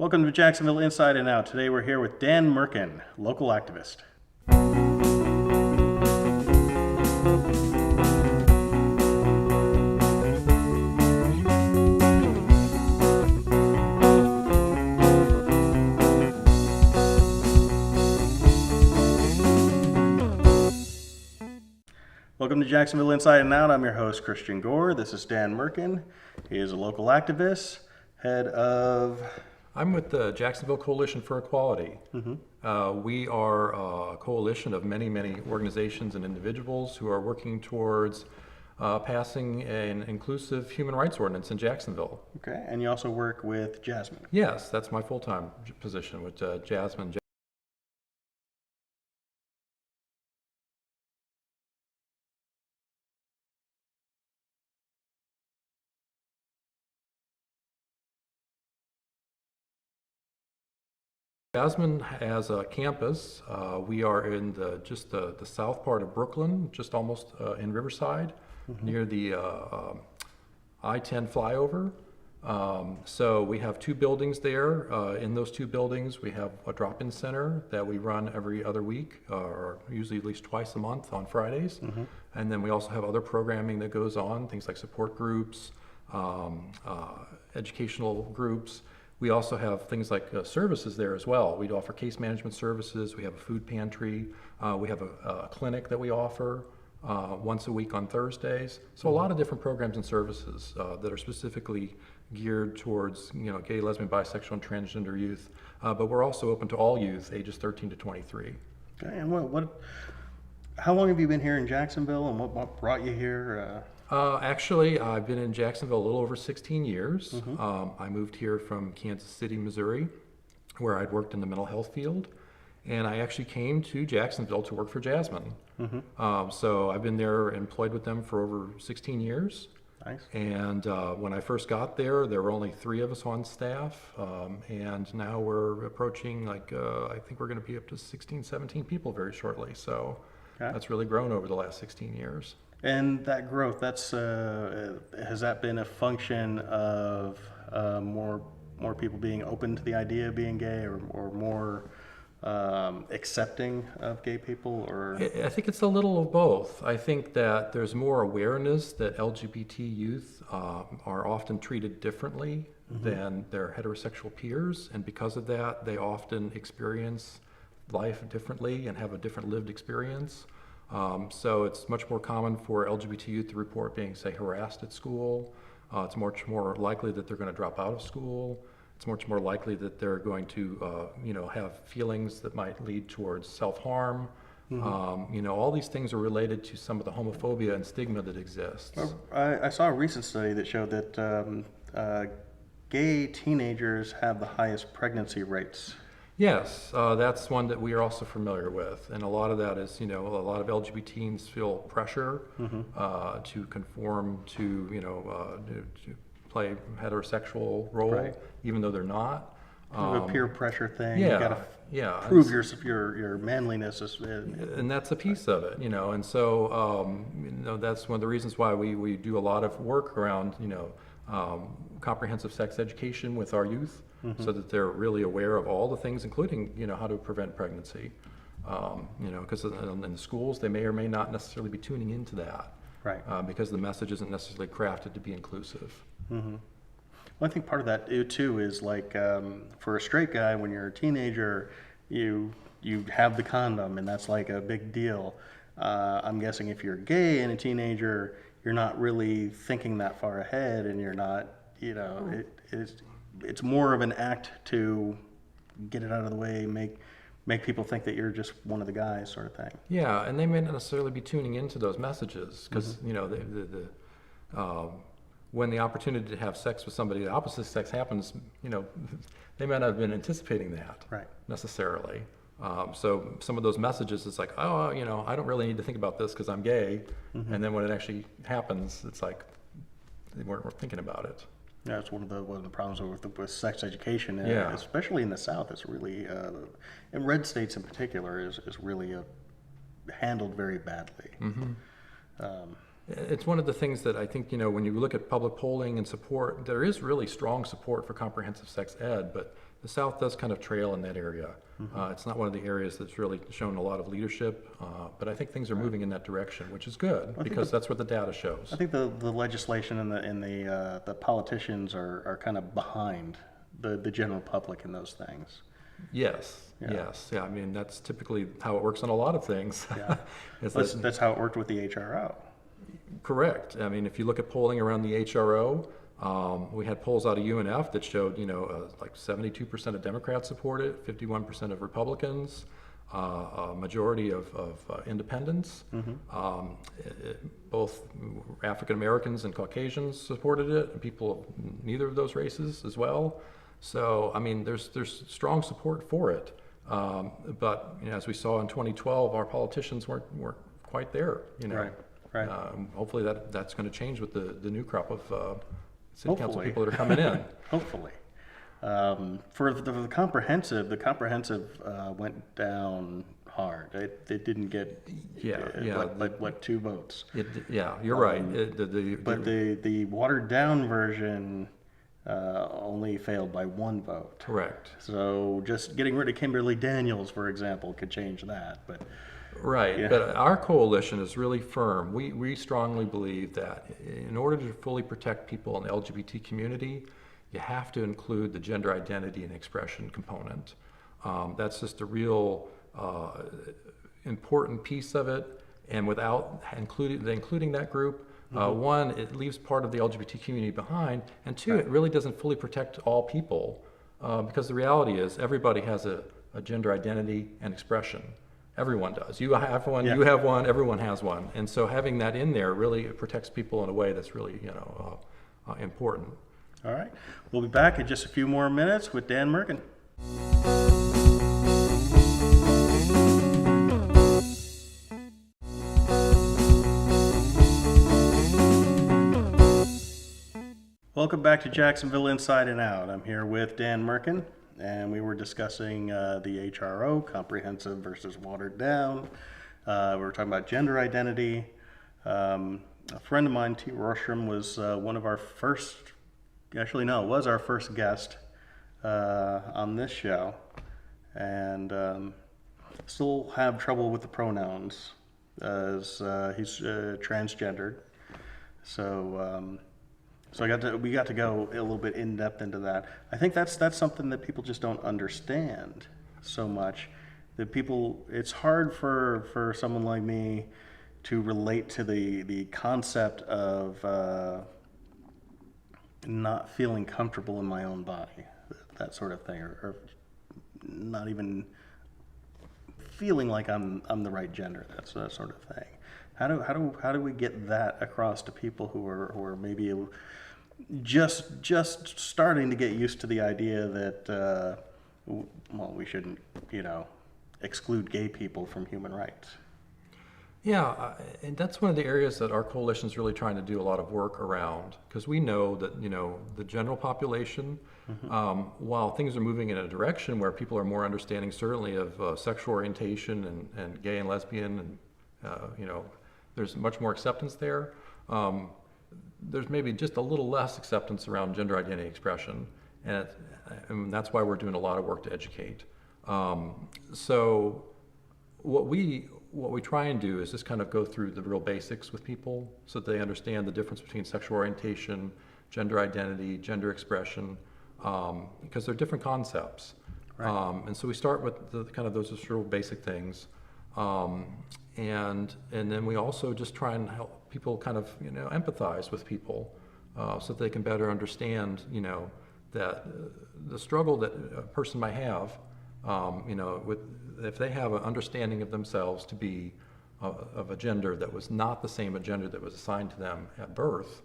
Welcome to Jacksonville Inside and Out. Today we're here with Dan Merkan, local activist. Welcome to Jacksonville Inside and Out. I'm your host, Christian Gore. This is Dan Merkan. He is a local activist, head of... I'm with the Jacksonville Coalition for Equality. We are a coalition of many organizations and individuals who are working towards passing an inclusive human rights ordinance in Jacksonville. Okay, and you also work with Jasmine. Yes, that's my full-time position with Jasmine. Jasmine has a campus. We are in just the south part of Brooklyn, just almost in Riverside, near the I-10 flyover. So we have two buildings there. In those two buildings, we have a drop-in center that we run every other week, or usually at least twice a month on Fridays. And then we also have other programming that goes on, things like support groups, educational groups. We also have things like services there as well. We offer case management services. We have a food pantry. We have a clinic that we offer once a week on Thursdays. So a lot of different programs and services that are specifically geared towards gay, lesbian, bisexual, and transgender youth. But we're also open to all youth, ages 13 to 23. Okay, and how long have you been here in Jacksonville, and what brought you here? Actually, I've been in Jacksonville a little over 16 years. I moved here from Kansas City, Missouri, where I'd worked in the mental health field. And I actually came to Jacksonville to work for Jasmine. So I've been there employed with them for over 16 years. Nice. And when I first got there were only 3 of us on staff. And now we're approaching I think we're going to be up to 16, 17 people very shortly. So that's really grown over the last 16 years. And that growth, has that been a function of more people being open to the idea of being gay, or more accepting of gay people? Or I think it's a little of both. I think that there's more awareness that LGBT youth are often treated differently than their heterosexual peers, and because of that, they often experience life differently and have a different lived experience. So it's much more common for LGBT youth to report being, say, harassed at school. It's much more likely that they're going to drop out of school. It's much more likely that they're going to, have feelings that might lead towards self-harm. All these things are related to some of the homophobia and stigma that exists. I saw a recent study that showed that gay teenagers have the highest pregnancy rates. Yes, that's one that we are also familiar with, and a lot of that is, a lot of LGBT teens feel pressure to conform to play heterosexual role, even though they're not. A peer pressure thing. Yeah, you gotta prove your manliness, and that's a piece of it, and so that's one of the reasons why we do a lot of work around comprehensive sex education with our youth. So that they're really aware of all the things, including, how to prevent pregnancy. Because in the schools, they may or may not necessarily be tuning into that. Right. Because the message isn't necessarily crafted to be inclusive. Well, I think part of that too is for a straight guy, when you're a teenager, you have the condom, and that's like a big deal. I'm guessing if you're gay and a teenager, you're not really thinking that far ahead, and you're not, it's more of an act to get it out of the way, make people think that you're just one of the guys, sort of thing. Yeah, and they may not necessarily be tuning into those messages because when the opportunity to have sex with somebody of the opposite sex happens, they may not have been anticipating that necessarily. So some of those messages, it's like, I don't really need to think about this because I'm gay, and then when it actually happens, it's like they weren't thinking about it. Yeah, it's one of the problems with sex education, especially in the South. It's really, in red states in particular, is really handled very badly. It's one of the things that I think, when you look at public polling and support, there is really strong support for comprehensive sex ed, but the South does kind of trail in that area. It's not one of the areas that's really shown a lot of leadership, but I think things are moving in that direction, which is good, because that's what the data shows. I think the legislation and the politicians are kind of behind the general public in those things. Yes. I mean, that's typically how it works on a lot of things. Yeah. That's how it worked with the HRO. Correct. I mean, if you look at polling around the HRO, we had polls out of UNF that showed, like 72% of Democrats support it, 51% of Republicans, a majority of independents. Both African Americans and Caucasians supported it, and people of neither of those races as well. So, I mean, there's strong support for it. But as we saw in 2012, our politicians weren't quite there. Right. Hopefully that's going to change with the new crop of city council people that are coming in. Hopefully. For the comprehensive went down hard. It didn't get what 2 votes. You're right. But the watered down version only failed by 1 vote. Correct. So just getting rid of Kimberly Daniels, for example, could change that. But right. But our coalition is really firm. We strongly believe that in order to fully protect people in the LGBT community, you have to include the gender identity and expression component. That's just a real important piece of it. And without including that group, one, it leaves part of the LGBT community behind, and 2, it really doesn't fully protect all people, because the reality is everybody has a gender identity and expression. Everyone does. You have one, you have one, everyone has one. And so having that in there really protects people in a way that's really, important. All right. We'll be back in just a few more minutes with Dan Merkan. Welcome back to Jacksonville Inside and Out. I'm here with Dan Merkan, and we were discussing the HRO, comprehensive versus watered down. We were talking about gender identity. A friend of mine, T. Rostrom, was one of our first, was our first guest on this show, and still have trouble with the pronouns as he's transgendered. So we got to go a little bit in depth into that. I think that's something that people just don't understand so much. That it's hard for someone like me to relate to the concept of not feeling comfortable in my own body, that sort of thing, or not even feeling like I'm the right gender, that sort of thing. How do we get that across to people who are maybe just starting to get used to the idea that we shouldn't exclude gay people from human rights? Yeah, and that's one of the areas that our coalition is really trying to do a lot of work around, because we know that the general population, while things are moving in a direction where people are more understanding certainly of sexual orientation and gay and lesbian, and there's much more acceptance there. There's maybe just a little less acceptance around gender identity expression, and that's why we're doing a lot of work to educate. So what we try and do is just kind of go through the real basics with people so that they understand the difference between sexual orientation, gender identity, gender expression, because they're different concepts. Right. And so we start with those real basic things. And then we also just try and help people kind of, empathize with people so that they can better understand, that the struggle that a person might have, if they have an understanding of themselves to be of a gender that was not the same a gender that was assigned to them at birth,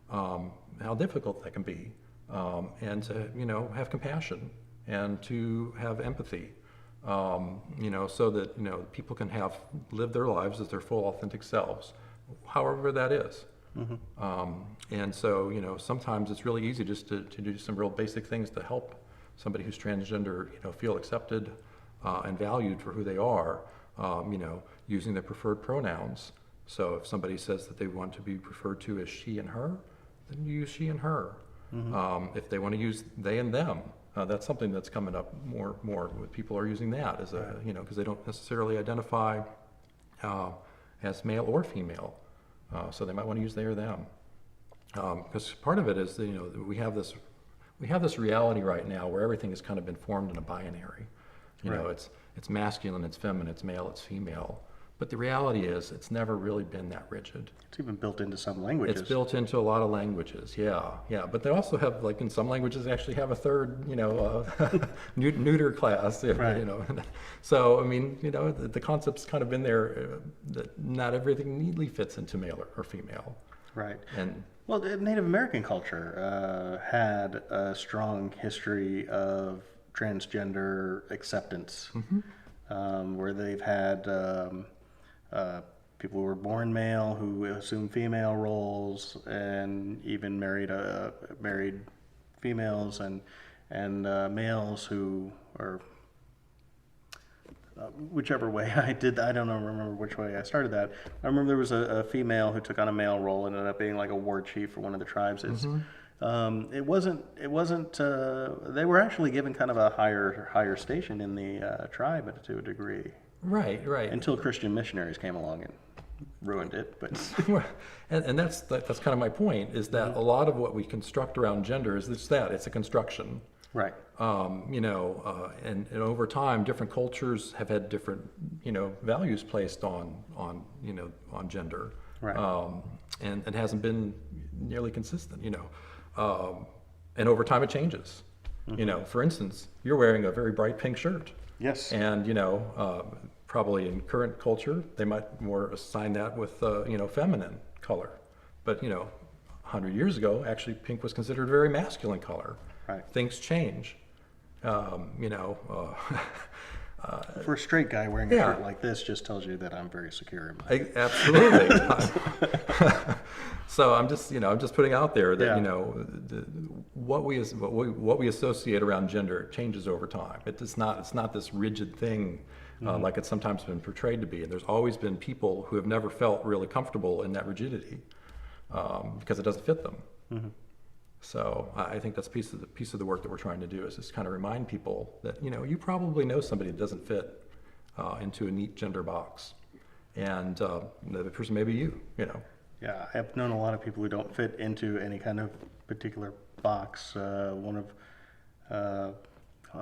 how difficult that can be, and to, have compassion and to have empathy. So that, people can live their lives as their full authentic selves, however that is. And so, sometimes it's really easy just to do some real basic things to help somebody who's transgender, feel accepted and valued for who they are, using their preferred pronouns, So if somebody says that they want to be referred to as she and her, then you use she and her. If they want to use they and them, that's something that's coming up more. People are using that as a, because they don't necessarily identify as male or female. So they might want to use they or them. Because part of it is, we have this reality right now where everything has kind of been formed in a binary. It's masculine, it's feminine, it's male, it's female. But the reality is, it's never really been that rigid. It's even built into some languages. It's built into a lot of languages, yeah. But they also have, like in some languages, they actually have a third, neuter class. Right. So, I mean, the concept's kind of been there that not everything neatly fits into male or female. Right. And well, the Native American culture had a strong history of transgender acceptance, where they've had people who were born male who assumed female roles, and even married females and males who are whichever way I did that. I don't remember which way I started that. I remember there was a female who took on a male role and ended up being like a war chief for one of the tribes. It wasn't they were actually given kind of a higher station in the tribe to a degree. Right. Until Christian missionaries came along and ruined it. But and that's kind of my point, is that a lot of what we construct around gender is it's a construction. Right. And over time, different cultures have had different, values placed on gender. Right. And it hasn't been nearly consistent, and over time it changes. For instance, you're wearing a very bright pink shirt. Yes. And, probably in current culture, they might more assign that with, feminine color. But, 100 years ago, actually pink was considered a very masculine color. Right. Things change. For a straight guy wearing a shirt like this just tells you that I'm very secure in my... Absolutely. So I'm just putting out there that what we associate around gender changes over time. It's not this rigid thing like it's sometimes been portrayed to be. And there's always been people who have never felt really comfortable in that rigidity because it doesn't fit them. So I think that's piece of the work that we're trying to do, is just kind of remind people that you probably know somebody that doesn't fit into a neat gender box, and the person may be you. Yeah, I have known a lot of people who don't fit into any kind of particular box. I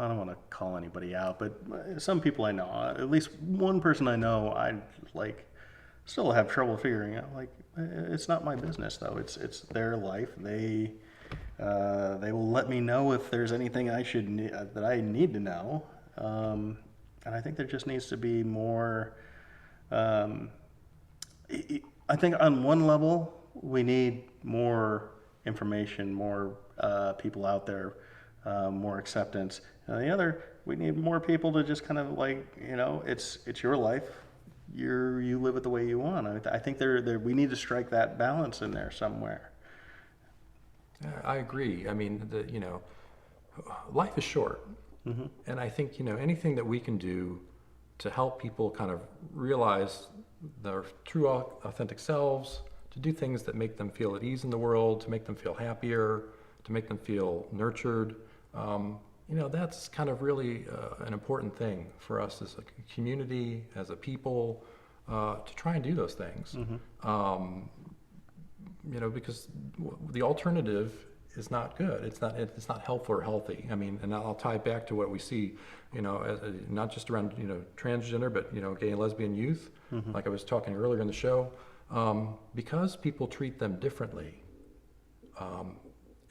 don't want to call anybody out, but some people I know, at least one person I know, I still have trouble figuring out. It's not my business though. It's their life. They will let me know if there's anything that I need to know. And I think there just needs to be more. I think on one level we need more information, more people out there, more acceptance. And on the other, we need more people to just kind of it's your life. You live it the way you want. I think we need to strike that balance in there somewhere. I agree. I mean, life is short, and I think anything that we can do to help people kind of realize their true, authentic selves, to do things that make them feel at ease in the world, to make them feel happier, to make them feel nurtured. That's kind of really an important thing for us as a community, as a people, to try and do those things. Because the alternative is not good. It's not helpful or healthy. I mean, and I'll tie it back to what we see, not just around, transgender, but, gay and lesbian youth, like I was talking earlier in the show, because people treat them differently,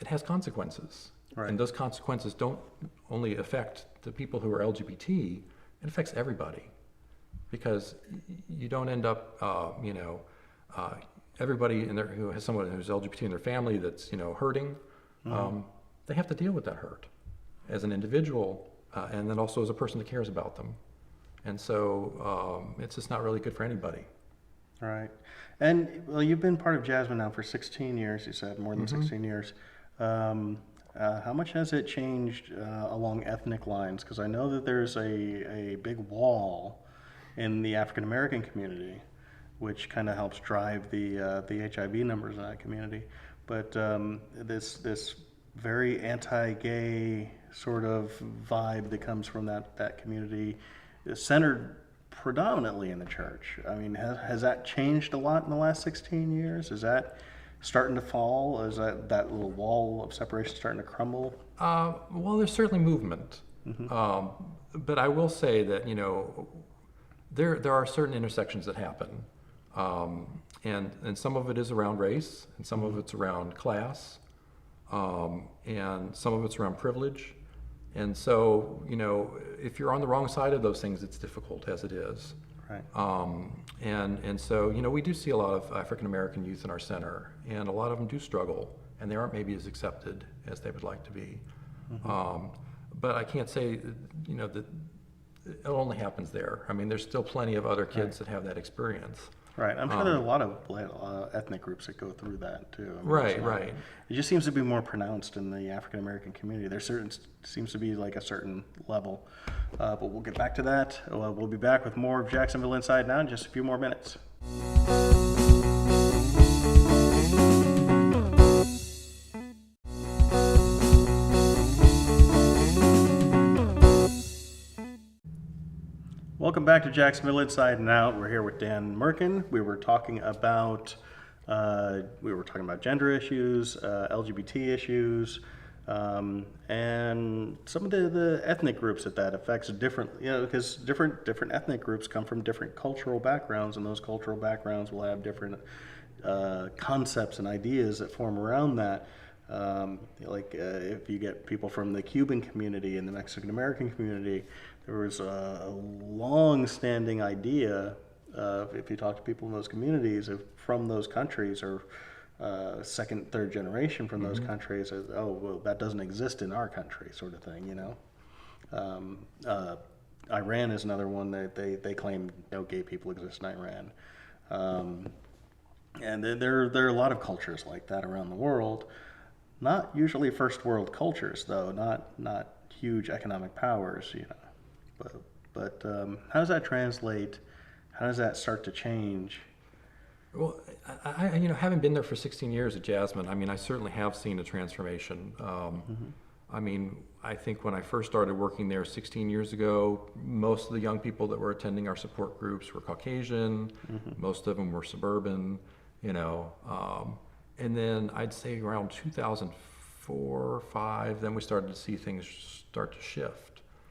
it has consequences. Right. And those consequences don't only affect the people who are LGBT, it affects everybody. Because you don't end up, everybody who has someone who's LGBT in their family that's, hurting, they have to deal with that hurt as an individual, and then also as a person that cares about them. And so it's just not really good for anybody. Right. And well, you've been part of Jasmine now for 16 years, you said, more than 16 years. How much has it changed along ethnic lines? Because I know that there's a big wall in the African American community which kind of helps drive the HIV numbers in that community. But this very anti-gay sort of vibe that comes from that community is centered predominantly in the church. I mean, has that changed a lot in the last 16 years? Is that starting to fall? Is that little wall of separation starting to crumble? Well, there's certainly movement. But I will say that, there are certain intersections that happen. And some of it is around race, and some of it's around class, and some of it's around privilege. And so, if you're on the wrong side of those things, it's difficult as it is. Right. And so, we do see a lot of African American youth in our center, and a lot of them do struggle, and they aren't maybe as accepted as they would like to be. But I can't say, that it only happens there. I mean, there's still plenty of other kids that have that experience. Right. I'm sure there are a lot of ethnic groups that go through that too. I mean, Right. It just seems to be more pronounced in the African American community. There seems to be like a certain level. But we'll get back to that. We'll be back with more of Jacksonville Inside Now in just a few more minutes. Welcome back to Jacksonville Inside and Out. We're here with Dan Merkan. We were talking about gender issues, LGBT issues, and some of the ethnic groups that affects different. Because different ethnic groups come from different cultural backgrounds, and those cultural backgrounds will have different concepts and ideas that form around that. If you get people from the Cuban community and the Mexican American community, there was a long-standing idea of, if you talk to people in those communities from those countries, or second, third generation from those countries, as, oh, well, that doesn't exist in our country, sort of thing, Iran is another one that they claim no gay people exist in Iran. And there are a lot of cultures like that around the world. Not usually first world cultures, though. Not huge economic powers, But how does that translate? How does that start to change? Well, I having been there for 16 years at Jasmine, I mean, I certainly have seen a transformation. I mean, I think when I first started working there 16 years ago, most of the young people that were attending our support groups were Caucasian. Most of them were suburban, and then I'd say around 2004 or 5, then we started to see things start to shift.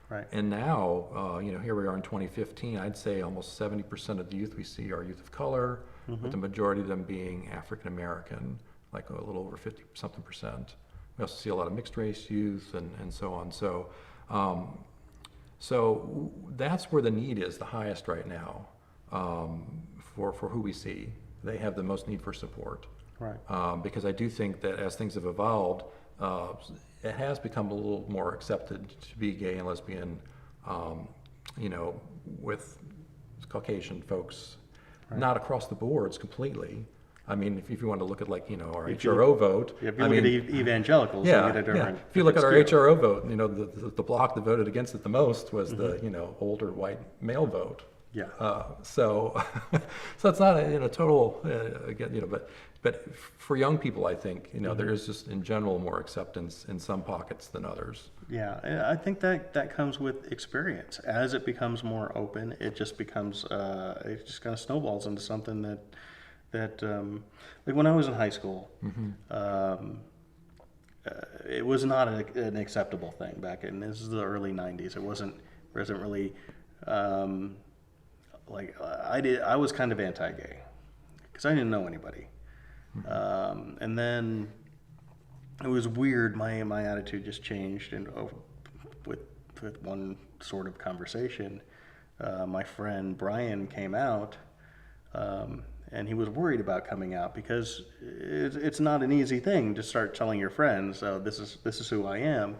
Right. And now, here we are in 2015, I'd say almost 70% of the youth we see are youth of color, with the majority of them being African American, like a little over 50-something percent. We also see a lot of mixed race youth and so on. So that's where the need is the highest right now, for who we see. They have the most need for support. Right. Because I do think that as things have evolved, it has become a little more accepted to be gay and lesbian, with Caucasian folks, not across the boards completely. I mean, if you want to look at our HRO vote. If you look at evangelicals, you get a different. If you look at our HRO vote, the bloc that voted against it the most was the older white male vote. Yeah. So it's not a total again, but for young people, I think there is just in general more acceptance in some pockets than others. Yeah, I think that comes with experience. As it becomes more open, it just becomes it just kind of snowballs into something that like when I was in high school, it was not an acceptable thing back in, this is the early 90s. It wasn't really. I was kind of anti-gay because I didn't know anybody, and then it was weird. My attitude just changed, and with one sort of conversation, my friend Brian came out, and he was worried about coming out because it's not an easy thing to start telling your friends, "Oh, this is who I am,"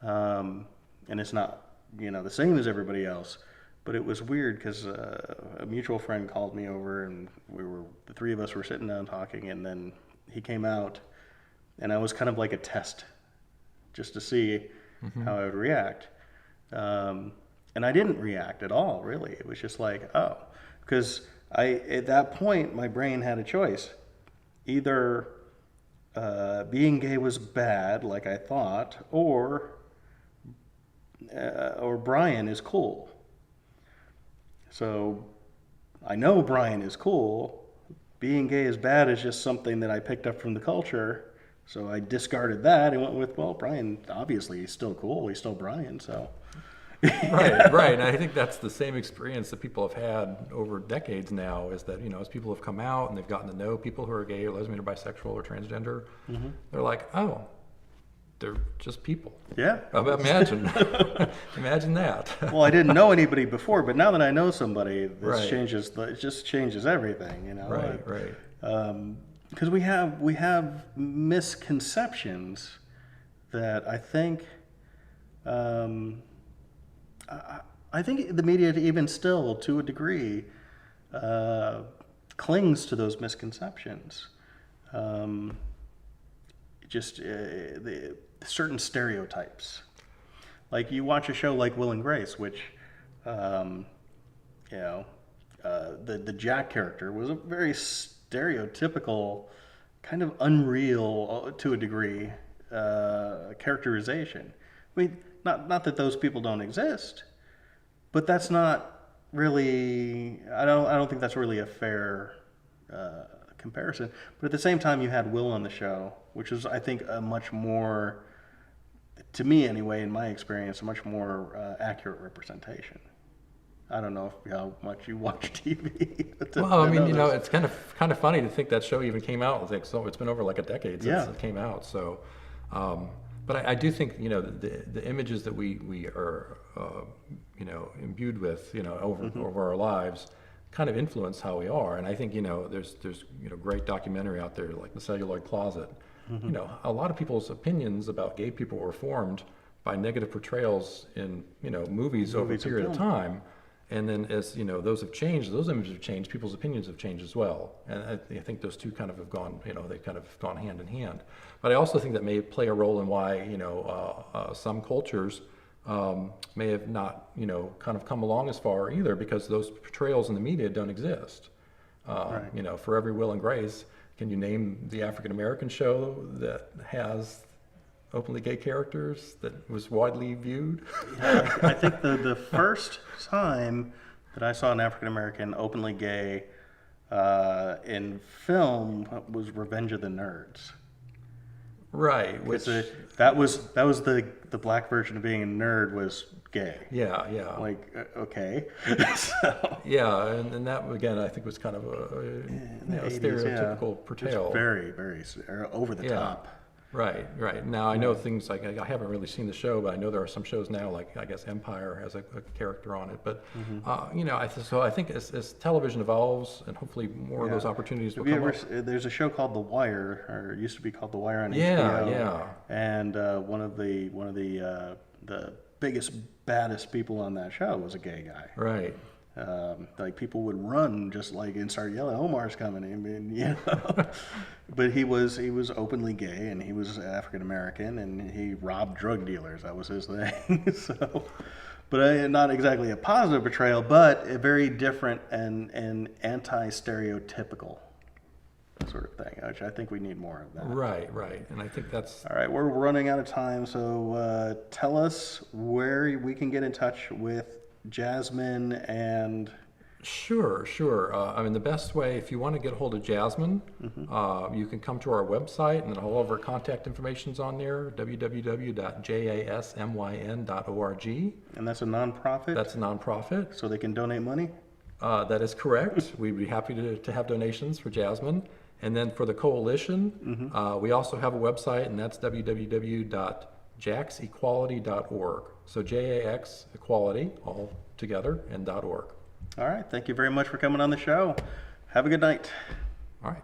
and it's not the same as everybody else. But it was weird because a mutual friend called me over, and the three of us were sitting down talking, and then he came out, and I was kind of like a test, just to see how I would react. And I didn't react at all, really. It was just like, oh, because at that point, my brain had a choice. Either being gay was bad, like I thought, or Brian is cool. So I know Brian is cool. Being gay is bad is just something that I picked up from the culture. So I discarded that and went with, well, Brian, obviously he's still cool. He's still Brian, so. Right. And I think that's the same experience that people have had over decades now, is that, as people have come out and they've gotten to know people who are gay or lesbian or bisexual or transgender, they're like, oh, they're just people. Yeah. Imagine, imagine that. Well, I didn't know anybody before, but now that I know somebody, this Right. it just changes everything, Right. Because we have misconceptions that I think, I think the media even still, to a degree, clings to those misconceptions. The certain stereotypes. Like you watch a show like Will and Grace, which, the Jack character was a very stereotypical, kind of unreal to a degree, characterization. I mean, not that those people don't exist, but that's not really. I don't think that's really a fair comparison. But at the same time, you had Will on the show, which was, I think, a much more, to me anyway, in my experience, a much more accurate representation. I don't know how much you watch TV. Well, I mean, it's kind of funny to think that show even came out. So it's been over like a decade since it came out. So, but I do think the images that we are imbued with over our lives kind of influence how we are. And I think there's great documentary out there like The Celluloid Closet. A lot of people's opinions about gay people were formed by negative portrayals in movies over a period of time. And then as those have changed, those images have changed, people's opinions have changed as well. And I think those two kind of have gone, they kind of gone hand in hand. But I also think that may play a role in why, some cultures may have not, kind of come along as far either, because those portrayals in the media don't exist. Right. For every Will and Grace, can you name the African-American show that has openly gay characters that was widely viewed? Yeah, I think the first time that I saw an African American openly gay in film was Revenge of the Nerds. Right, which that was the black version of being a nerd was gay. Yeah. Like okay. So, yeah, and that again I think was kind of a 80s, stereotypical portrayal. Just very, very over the top. Right. Now I know things like I haven't really seen the show, but I know there are some shows now, like I guess Empire has a character on it. But so I think as television evolves, and hopefully more of those opportunities will come up. There's a show called The Wire, or it used to be called The Wire on HBO. Yeah. And one of the biggest, baddest people on that show was a gay guy. Right. Like people would run just like and start yelling, "Omar's coming!" I mean, But he was openly gay, and he was African American, and he robbed drug dealers. That was his thing. So, but not exactly a positive portrayal, but a very different and anti-stereotypical sort of thing, which I think we need more of that. Right. And I think that's All right. We're running out of time, so tell us where we can get in touch with Jasmine and... Sure. I mean, the best way, if you want to get a hold of Jasmine, you can come to our website, and all of our contact information's on there, www.jasmyn.org. And that's a nonprofit? That's a nonprofit. So they can donate money? That is correct. We'd be happy to have donations for Jasmine. And then for the coalition, we also have a website, and that's www.jaxequality.org. So JAX Equality, all together, and .org. All right. Thank you very much for coming on the show. Have a good night. All right.